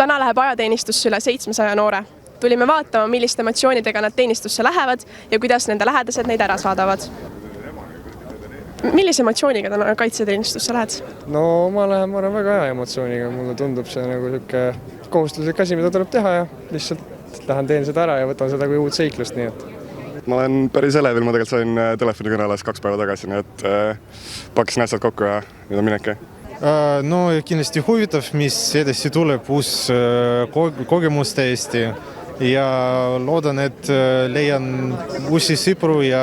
Täna läheb ajateenistusse üle 700 noore. Tulime vaatama, milliste emotsioonidega nad teenistusse lähevad ja kuidas nende lähedased neid ära saadavad. Millise emotsiooniga täna kaitseteenistusse lähed? No ma lähen väga hea emotsiooniga. Mulle tundub see nagu kohustuslik asi, mida tuleb teha ja lihtsalt lähen teen seda ära ja võtan seda kui uut seiklust. Nii et. Ma olen päris elevil, ma tegelikult sain telefonikõne alles 2 päeva tagasi, nii et pakkisin asjad kokku ja nüüd on mineke. No kindlasti huvitav, mis edasi tuleb, uus kogemus täiesti ja loodan, et leian uusi sõpru ja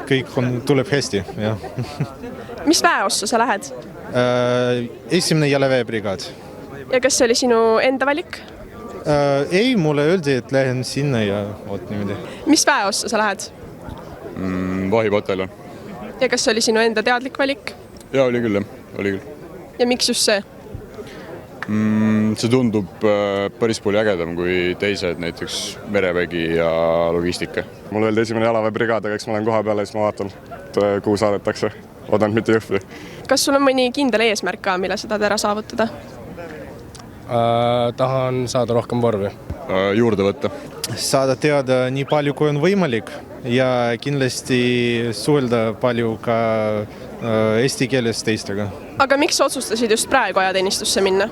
kõik tuleb hästi. Ja. Mis väeossa sa lähed? 1. jalaväebrigaad. Ja kas see oli sinu enda valik? Ei, mulle öeldi, et lähen sinna ja oot niimoodi. Mis väeossa sa lähed? Vahipataljon. Ja kas see oli sinu enda teadlik valik? Ja oli küll. Ja miks just see? See tundub päris palju ägedam kui teised, näiteks merevägi ja logistika. Mul öeldi 1. jalaväebrigaad, aga eks ma olen koha peal ja siis ma vaatan, kuhu saadetakse. Odan mitte Jõhvi. Kas sul on mõni kindel eesmärk ka, mille sa tahad ära saavutada? Tahan saada rohkem vormi. Juurde võtta. Saada teada nii palju, kui on võimalik ja kindlasti suhelda palju ka eesti keeles teistega. Aga miks otsustasid just praegu ajateenistusse minna?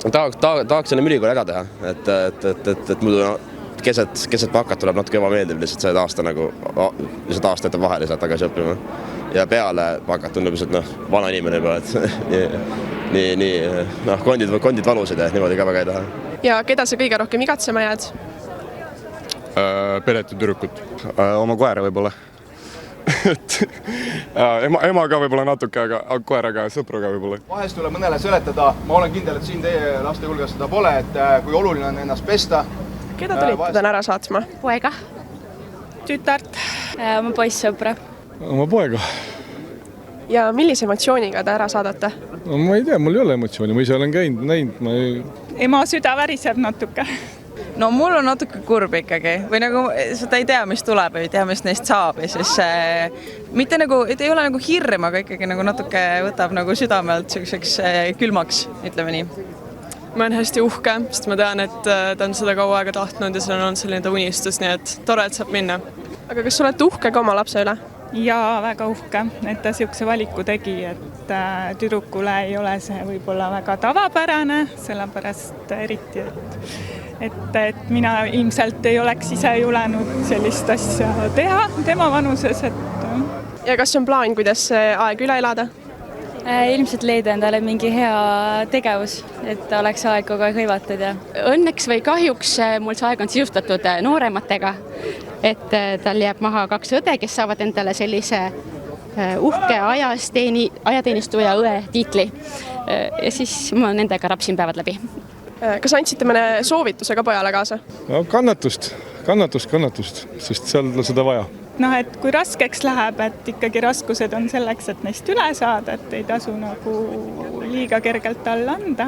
Tahaks selle ülikooli ära teha, et muidu keset pakat tuleb natuke ebameeldiv lihtsalt see aasta jätab vahele saad tagasi õppima. Ja peale pakat tundub lihtsalt vana inimene juba, et kondid valusid ja niimoodi ka väga ei taha. Ja keda sa kõige rohkem igatsema jääd? Peret ja tüdrukut. Oma koera võib-olla. Ema ka võib-olla natuke, aga koeraga ja sõpruga võib-olla. Vahest tuleb mõnele seletada, ma olen kindel, et siin teie laste hulgas seda pole, et kui oluline on ennast pesta. Keda tulite täna ära saatma? Poega. Tütart. Oma poissõbra. Oma poega. Ja millise emotsiooniga te ära saadate? No, ma ei tea, mul ei ole emotsiooni, ma ise olen näinud. Ema süda väriseb natuke. No mul on natuke kurb ikkagi, või nagu seda ei tea, mis tuleb, ei tea, mis neist saab ja siis mitte nagu, et ei ole nagu hirm, aga ikkagi nagu natuke võtab nagu südamelt selliseks külmaks, ütleme nii. Ma olen hästi uhke, sest ma tean, et ta on seda kaua aega tahtnud ja see on olnud selline unistus, nii et tore, et saab minna. Aga kas olete uhke ka oma lapse üle? Ja väga uhke, et ta siukse valiku tegi, et tüdrukule ei ole see võib-olla väga tavapärane, sellepärast eriti, et mina ilmselt ei oleks ise julenud sellist asja teha tema vanuses. Ja kas on plaan, kuidas see aeg üle elada? Ilmselt leida endale mingi hea tegevus, et oleks aeg kogu aeg hõivatud. Ja. Õnneks või kahjuks mul see aeg on sisustatud noorematega, et tal jääb maha 2 õde, kes saavad endale sellise uhke ajateenistuja õe tiitli. Ja siis ma nendega rapsin päevad läbi. Kas andsite mõne soovituse ka pojale kaasa? No, kannatust, sest seal on seda vaja. Et kui raskeks läheb, et ikkagi raskused on selleks, et neist üle saada, et ei tasu nagu liiga kergelt alla anda.